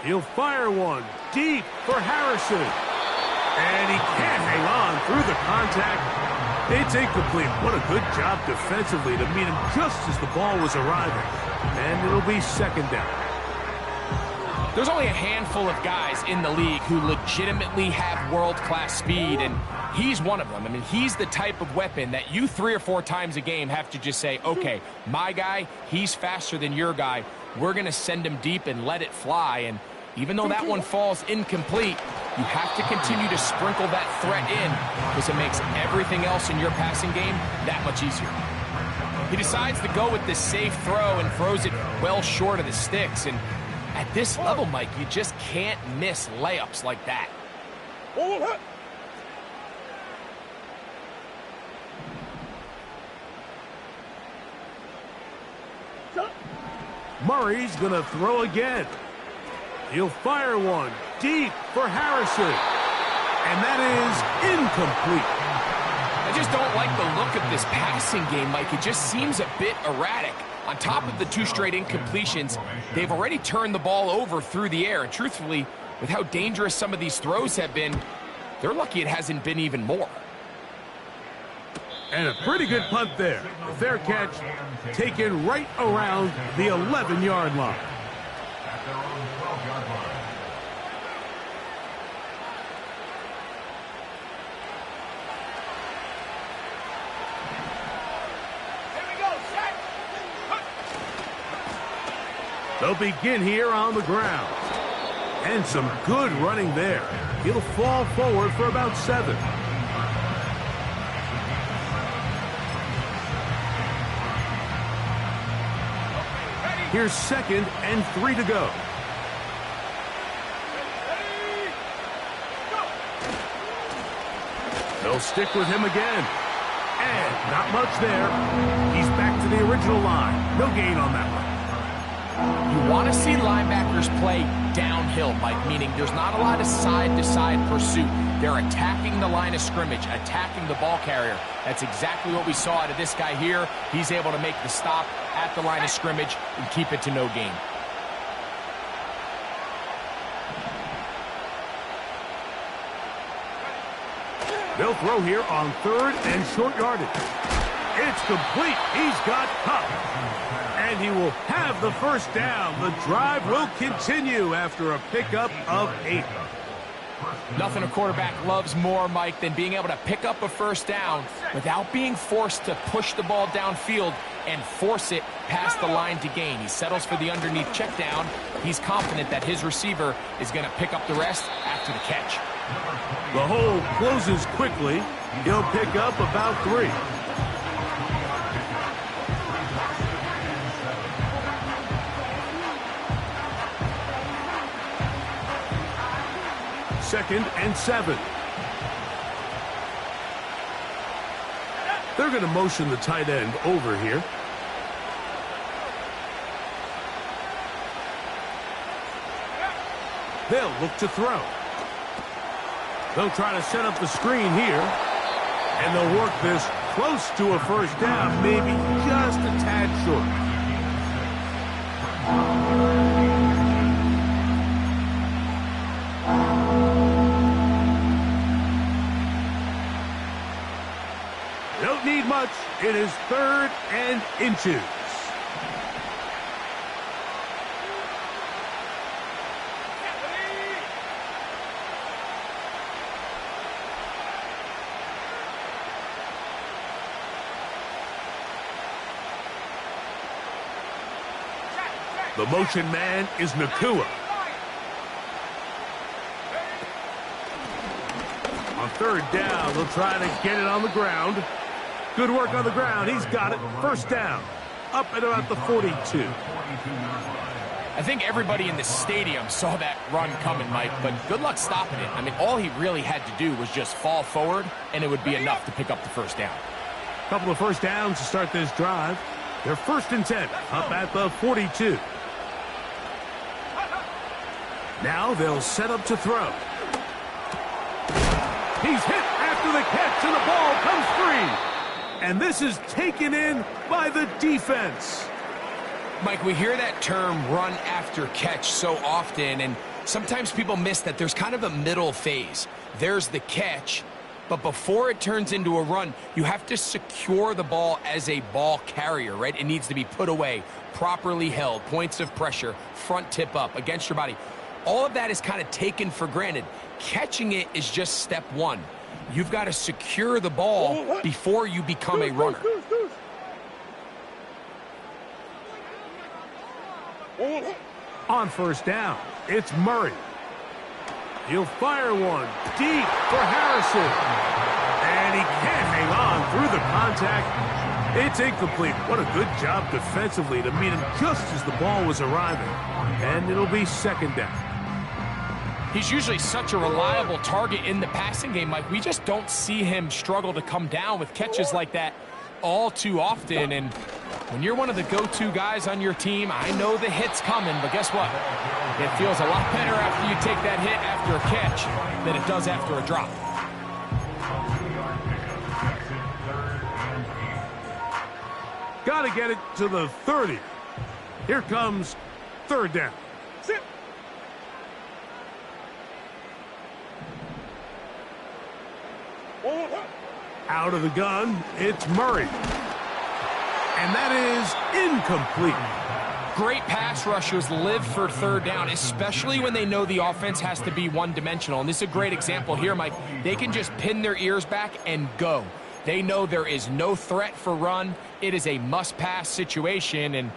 He'll fire one deep for Harrison. And he can't hang on through the contact. It's incomplete. What a good job defensively to meet him just as the ball was arriving. And it'll be second down. There's only a handful of guys in the league who legitimately have world-class speed, and he's one of them. I mean, he's the type of weapon that you 3 or 4 times a game have to just say, okay, my guy, he's faster than your guy. We're going to send him deep and let it fly. And even though that one falls incomplete, you have to continue to sprinkle that threat in because it makes everything else in your passing game that much easier. He decides to go with this safe throw and throws it well short of the sticks. And at this level, Mike, you just can't miss layups like that. Murray's going to throw again. He'll fire one deep for Harrison. And that is incomplete. I just don't like the look of this passing game, Mike. It just seems a bit erratic. On top of the 2 straight incompletions, they've already turned the ball over through the air. And truthfully, with how dangerous some of these throws have been, they're lucky it hasn't been even more. And a pretty good punt there. A fair catch taken right around the 11-yard line. At their own 12-yard line. They'll begin here on the ground. And some good running there. He'll fall forward for about 7. Here's 2nd and 3 to go. They'll stick with him again. And not much there. He's back to the original line. No gain on that one. You want to see linebackers play downhill, Mike, meaning there's not a lot of side-to-side pursuit. They're attacking the line of scrimmage, attacking the ball carrier. That's exactly what we saw out of this guy here. He's able to make the stop at the line of scrimmage and keep it to no gain. They'll throw here on 3rd and short yardage. It's complete. He's got Cup. And he will have the first down. The drive will continue after a pickup of 8. Nothing a quarterback loves more, Mike, than being able to pick up a first down without being forced to push the ball downfield and force it past the line to gain. He settles for the underneath check down. He's confident that his receiver is going to pick up the rest after the catch. The hole closes quickly. He'll pick up about 3. Second and 7. They're going to motion the tight end over here. They'll look to throw. They'll try to set up the screen here. And they'll work this close to a first down, maybe just a tad short. Don't need much. It is 3rd and inches. The motion man is Nakua. On third down, they'll try to get it on the ground. Good work on the ground. He's got it. First down. Up at about the 42. I think everybody in the stadium saw that run coming, Mike, but good luck stopping it. I mean, all he really had to do was just fall forward, and it would be enough to pick up the first down. Couple of first downs to start this drive. They're 1st and 10, up at the 42. Now they'll set up to throw. He's hit after the catch, and the ball comes free. And this is taken in by the defense. Mike, we hear that term run after catch so often, and sometimes people miss that there's kind of a middle phase. There's the catch, but before it turns into a run, you have to secure the ball as a ball carrier, right? It needs to be put away, properly held, points of pressure, front tip up against your body. All of that is kind of taken for granted. Catching it is just step one. You've got to secure the ball before you become a runner. On first down, it's Murray. He'll fire one deep for Harrison. And he can't hang on through the contact. It's incomplete. What a good job defensively to meet him just as the ball was arriving. And it'll be second down. He's usually such a reliable target in the passing game, Mike. We just don't see him struggle to come down with catches like that all too often. And when you're one of the go-to guys on your team, I know the hit's coming, but guess what? It feels a lot better after you take that hit after a catch than it does after a drop. Got to get it to the 30. Here comes third down. Sit. Out of the gun, it's Murray. And that is incomplete. Great pass rushers live for third down, especially when they know the offense has to be one-dimensional. And this is a great example here, Mike. They can just pin their ears back and go. They know there is no threat for run. It is a must-pass situation, and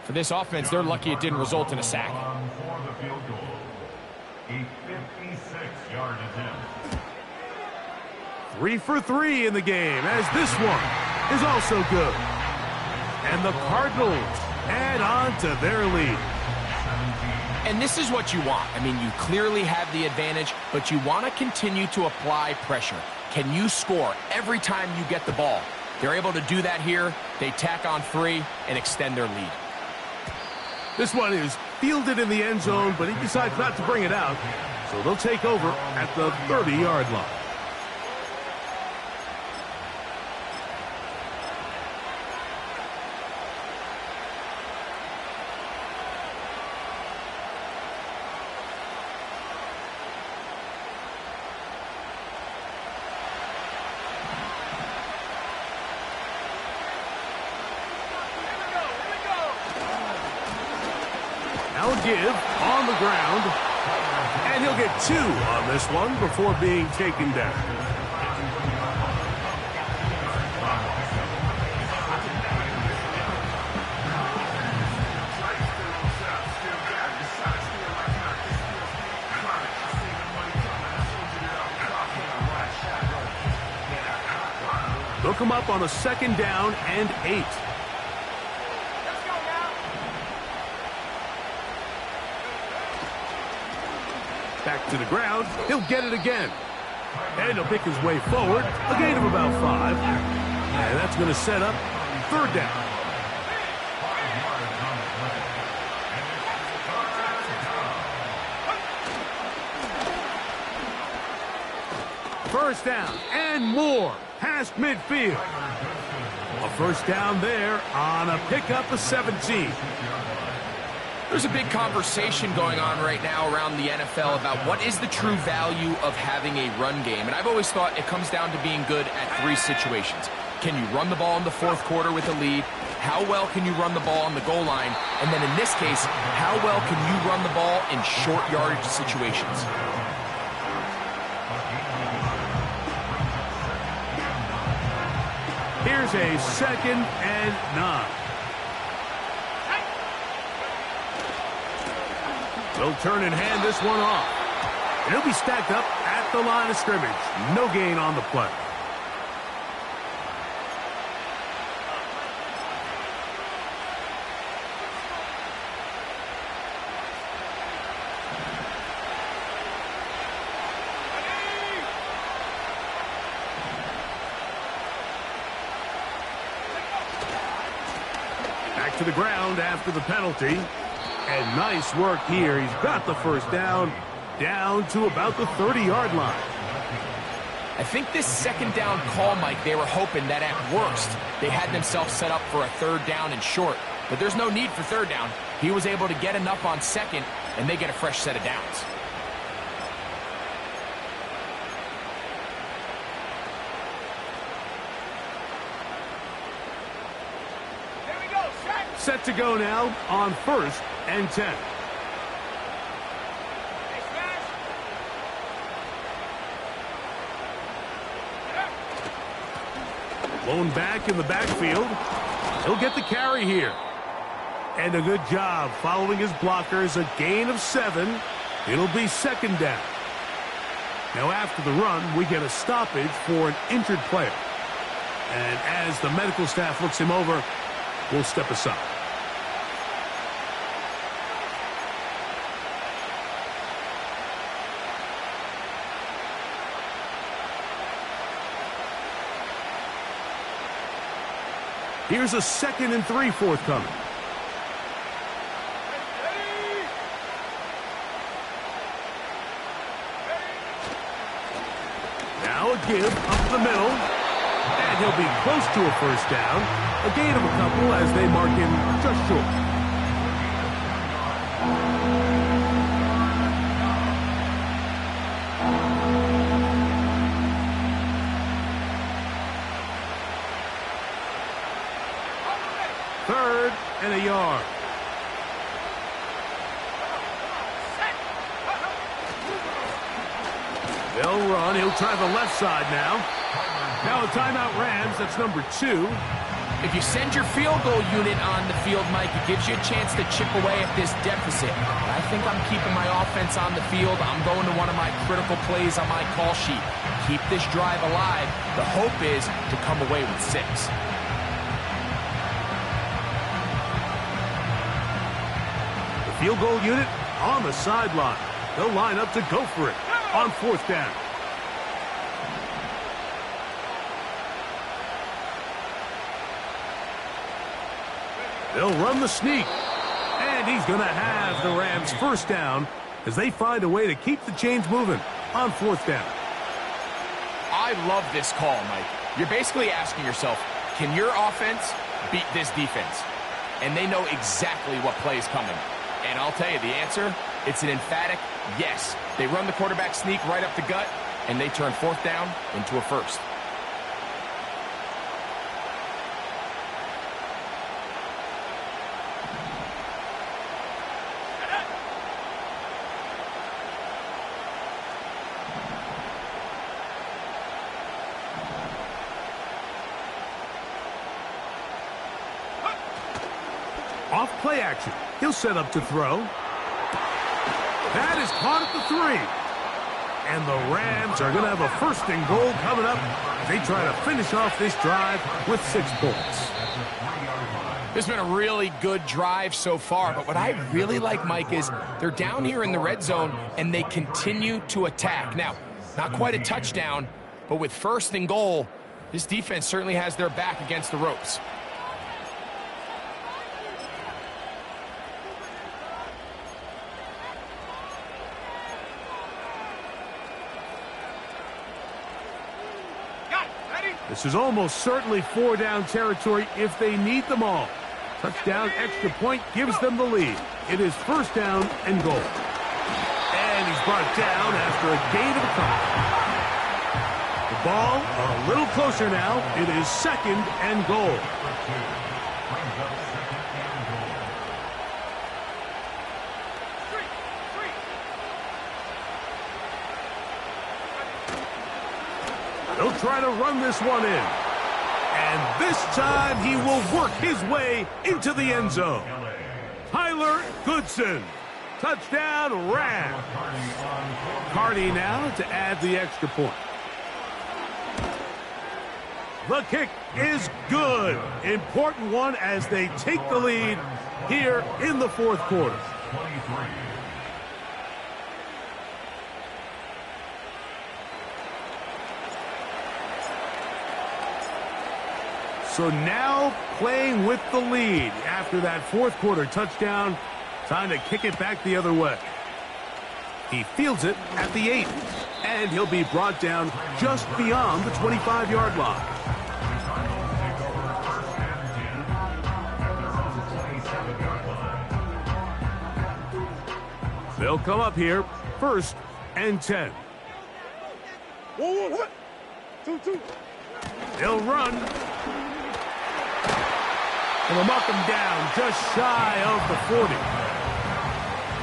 for this offense, they're lucky it didn't result in a sack. For the field goal, a 56-yard attempt. 3 for 3 in the game, as this one is also good. And the Cardinals add on to their lead. And this is what you want. I mean, you clearly have the advantage, but you want to continue to apply pressure. Can you score every time you get the ball? They're able to do that here. They tack on 3 and extend their lead. This one is fielded in the end zone, but he decides not to bring it out. So they'll take over at the 30-yard line. Now a give on the ground, and he'll get 2 on this one before being taken down. They'll come up on a second down and 8. Back to the ground. He'll get it again. And he'll pick his way forward. A gain of about 5. And that's going to set up third down. First down and more past midfield. A first down there on a pickup of 17. There's a big conversation going on right now around the NFL about what is the true value of having a run game. And I've always thought it comes down to being good at 3 situations. Can you run the ball in the 4th quarter with a lead? How well can you run the ball on the goal line? And then in this case, how well can you run the ball in short yardage situations? Here's a 2nd and 9. He'll turn and hand this one off. And he'll be stacked up at the line of scrimmage. No gain on the play. Back to the ground after the penalty. And nice work here. He's got the first down to about the 30-yard line. I think this second down call, Mike, they were hoping that at worst they had themselves set up for a third down and short. But there's no need for third down. He was able to get enough on second, and they get a fresh set of downs. Set to go now on 1st and 10. Blown back in the backfield. He'll get the carry here. And a good job following his blockers. A gain of 7. It'll be second down. Now after the run, we get a stoppage for an injured player. And as the medical staff looks him over, we'll step aside. Here's a 2nd and 3 forthcoming. Now a give up the middle. And he'll be close to a first down. A gain of a couple as they mark him just short. Third and a yard. They'll run. He'll try the left side now. Now a timeout Rams. That's number 2. If you send your field goal unit on the field, Mike, it gives you a chance to chip away at this deficit. I think I'm keeping my offense on the field. I'm going to one of my critical plays on my call sheet. Keep this drive alive. The hope is to come away with 6. Field goal unit on the sideline. They'll line up to go for it on 4th down. They'll run the sneak. And he's going to have the Rams first down as they find a way to keep the chains moving on 4th down. I love this call, Mike. You're basically asking yourself, can your offense beat this defense? And they know exactly what play is coming. And I'll tell you the answer, it's an emphatic yes. They run the quarterback sneak right up the gut, and they turn 4th down into a first. Off play action. He'll set up to throw. That is caught at the 3. And the Rams are going to have a 1st and goal coming up. They try to finish off this drive with 6 points. This has been a really good drive so far, but what I really like, Mike, is they're down here in the red zone, and they continue to attack. Now, not quite a touchdown, but with 1st and goal, this defense certainly has their back against the ropes. This is almost certainly 4-down territory if they need them all. Touchdown, extra point gives them the lead. It is 1st down and goal. And he's brought down after a gain of a couple. The ball a little closer now. It is 2nd and goal. He'll try to run this one in. And this time he will work his way into the end zone. Tyler Goodson. Touchdown, Rams. Cardi now to add the extra point. The kick is good. Important one as they take the lead here in the fourth quarter. So now playing with the lead after that fourth quarter touchdown. Time to kick it back the other way. He fields it at the 8, and he'll be brought down just beyond the 25-yard line. They'll come up here, 1st and 10. 1-1, 2-2. They'll run. And they'll mark him down just shy of the 40.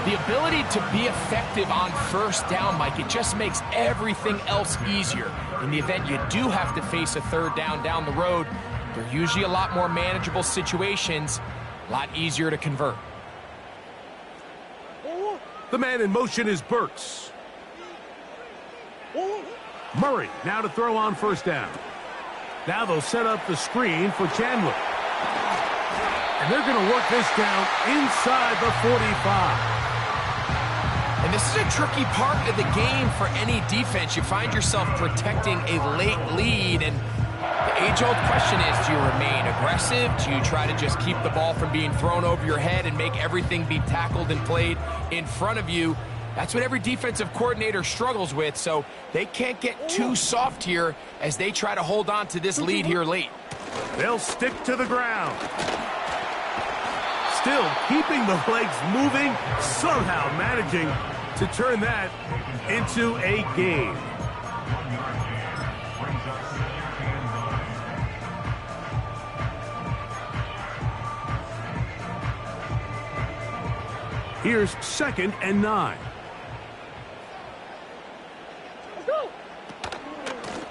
The ability to be effective on 1st down, Mike, it just makes everything else easier. In the event you do have to face a 3rd down the road, they're usually a lot more manageable situations, a lot easier to convert. The man in motion is Burks. Murray now to throw on 1st down. Now they'll set up the screen for Chandler. And they're going to work this down inside the 45. And this is a tricky part of the game for any defense. You find yourself protecting a late lead, and the age-old question is, do you remain aggressive? Do you try to just keep the ball from being thrown over your head and make everything be tackled and played in front of you? That's what every defensive coordinator struggles with, so they can't get too soft here as they try to hold on to this lead here late. They'll stick to the ground. Still keeping the legs moving, somehow managing to turn that into a game. Here's 2nd and 9.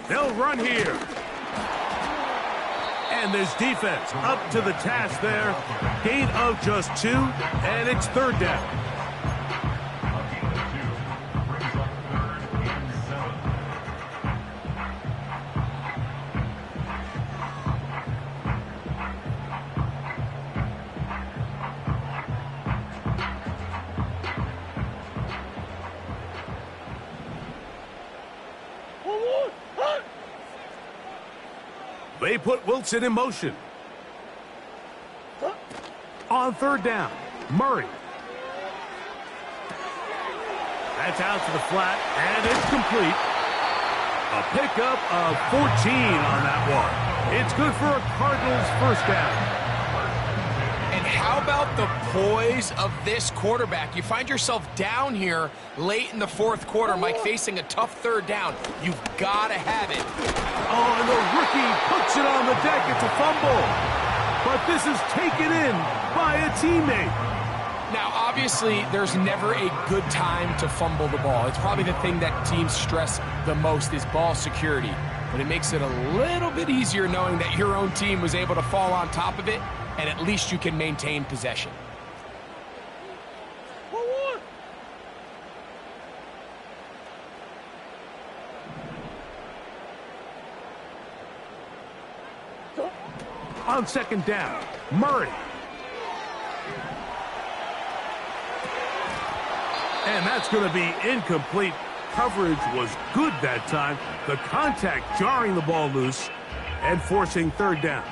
They'll run here. And this defense up to the task there. Gain of just 2, and it's 3rd down. They put Wilson in motion. On 3rd down, Murray. That's out to the flat, and it's complete. A pickup of 14 on that one. It's good for a Cardinals 1st down. And how about the poise of this quarterback? You find yourself down here late in the 4th quarter, Mike, facing a tough 3rd down. You've got to have it. Oh, and the rookie puts it on the deck. It's a fumble. But this is taken in by a teammate. Now, obviously, there's never a good time to fumble the ball. It's probably the thing that teams stress the most is ball security. But it makes it a little bit easier knowing that your own team was able to fall on top of it, and at least you can maintain possession. On 2nd down, Murray. And that's going to be incomplete. Coverage was good that time. The contact jarring the ball loose and forcing 3rd down.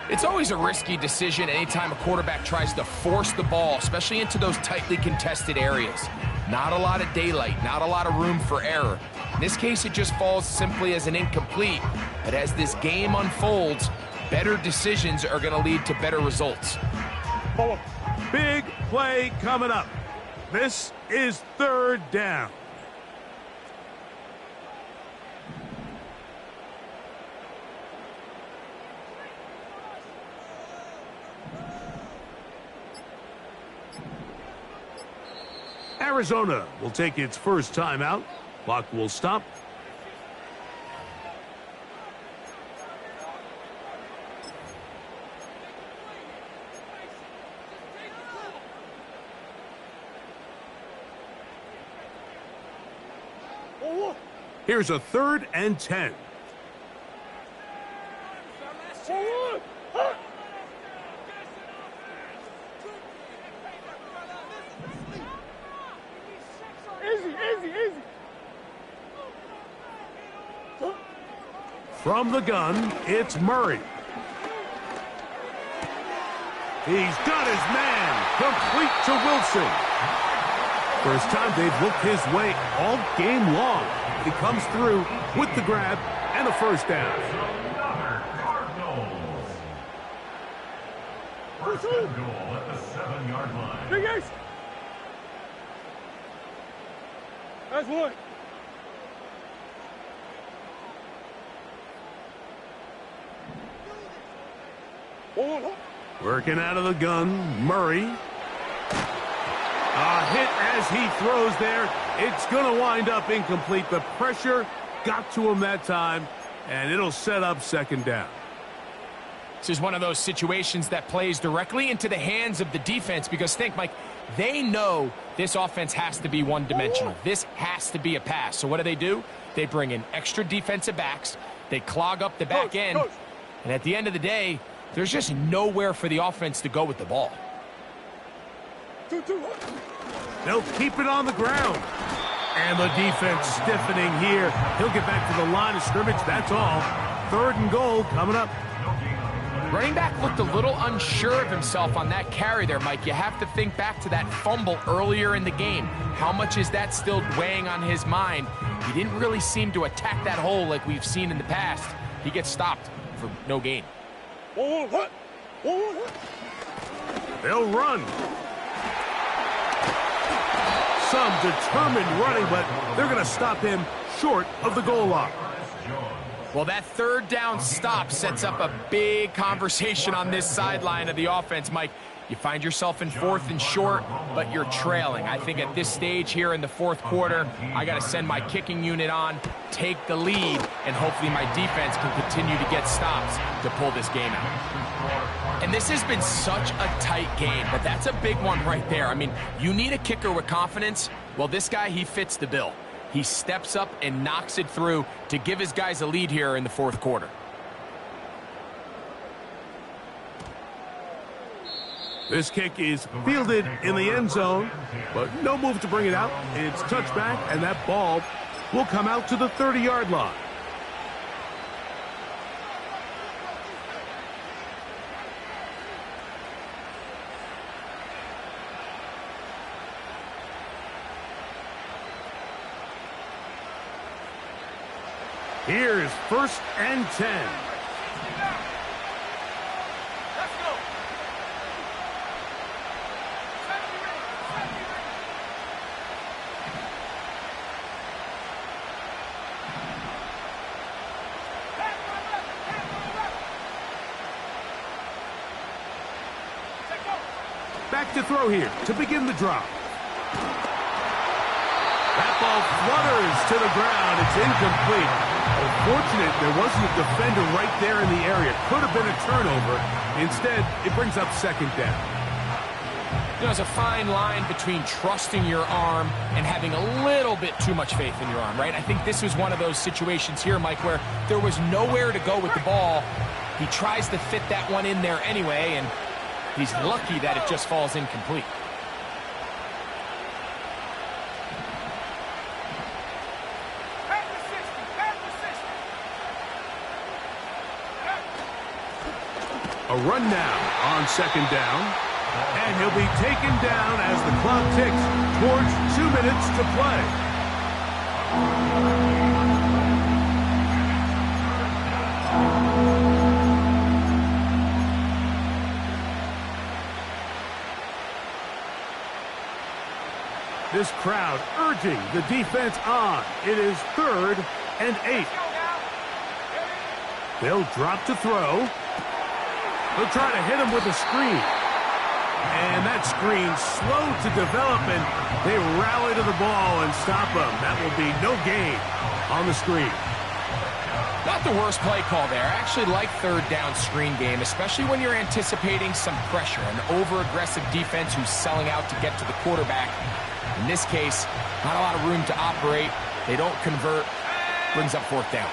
It's always a risky decision anytime a quarterback tries to force the ball, especially into those tightly contested areas. Not a lot of daylight, not a lot of room for error. In this case, it just falls simply as an incomplete. But as this game unfolds, better decisions are going to lead to better results. Big play coming up. This is 3rd down. Arizona will take its first timeout. Clock will stop. Here's a 3rd and 10. Easy. From the gun, it's Murray. He's got his man, complete to Wilson. First time they've looked his way all game long. He comes through with the grab and a first down. Another Cardinals. First and goal at the 7-yard line. Big Ace. That's one. Working out of the gun, Murray. A hit as he throws there. It's going to wind up incomplete. The pressure got to him that time, and it'll set up 2nd down. This is one of those situations that plays directly into the hands of the defense because think, Mike, they know this offense has to be one-dimensional. This has to be a pass. So what do? They bring in extra defensive backs. They clog up the back end. And at the end of the day, there's just nowhere for the offense to go with the ball. They'll keep it on the ground. And the defense stiffening here. He'll get back to the line of scrimmage. That's all. 3rd and goal coming up. Running back looked a little unsure of himself on that carry there, Mike. You have to think back to that fumble earlier in the game. How much is that still weighing on his mind? He didn't really seem to attack that hole like we've seen in the past. He gets stopped for no gain. They'll run. Some determined running, but they're going to stop him short of the goal line. Well, that 3rd down stop sets up a big conversation on this sideline of the offense, Mike. You find yourself in 4th and short, but you're trailing. I think at this stage here in the 4th quarter, I got to send my kicking unit on, take the lead, and hopefully my defense can continue to get stops to pull this game out. And this has been such a tight game, but that's a big one right there. I mean, you need a kicker with confidence. Well, this guy, he fits the bill. He steps up and knocks it through to give his guys a lead here in the 4th quarter. This kick is fielded in the end zone, but no move to bring it out. It's touchback, and that ball will come out to the 30-yard line. Here's 1st and 10. Back to throw here to begin the drop. That ball flutters to the ground. It's incomplete. Unfortunate there wasn't a defender right there in the area. Could have been a turnover. Instead, it brings up 2nd down. You know, there's a fine line between trusting your arm and having a little bit too much faith in your arm, right? I think this was one of those situations here, Mike, where there was nowhere to go with the ball. He tries to fit that one in there anyway, and he's lucky that it just falls incomplete. A run now on 2nd down, and he'll be taken down as the clock ticks towards 2 minutes to play. This crowd urging the defense on. It is 3rd and 8. They'll drop to throw. They'll try to hit him with a screen. And that screen slow to develop, and they rally to the ball and stop him. That will be no gain on the screen. Not the worst play call there. I actually like 3rd down screen game, especially when you're anticipating some pressure, an over-aggressive defense who's selling out to get to the quarterback. In this case, not a lot of room to operate. They don't convert. Brings up fourth down.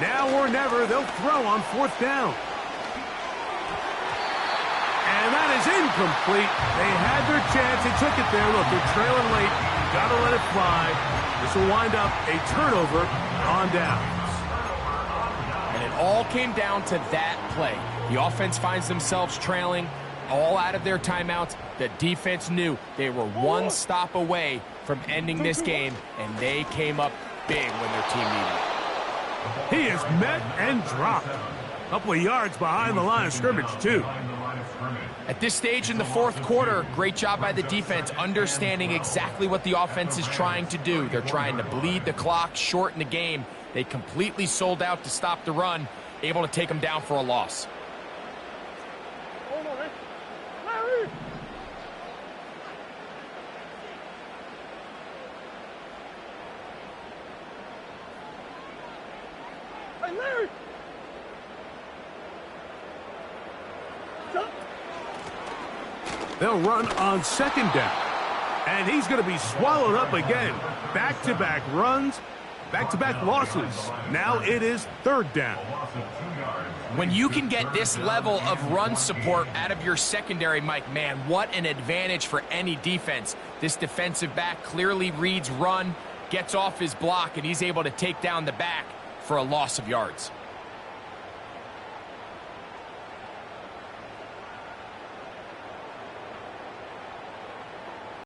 Now or never, they'll throw on fourth down. And that is incomplete. They had their chance. They took it there. Look, they're trailing late. Got to let it fly. This will wind up a turnover on downs. And it all came down to that play. The offense finds themselves trailing, all out of their timeouts. The defense knew they were one stop away from ending this game, and they came up big when their team needed it. He is met and dropped. A couple of yards behind the line of scrimmage, too. At this stage in the fourth quarter, great job by the defense, understanding exactly what the offense is trying to do. They're trying to bleed the clock, shorten the game. They completely sold out to stop the run, able to take them down for a loss. Hold on, Larry! Hey, Larry! Stop! They'll run on second down. And he's going to be swallowed up again. Back-to-back runs, back-to-back losses. Now it is third down. When you can get this level of run support out of your secondary, Mike, man, what an advantage for any defense. This defensive back clearly reads run, gets off his block, and he's able to take down the back for a loss of yards.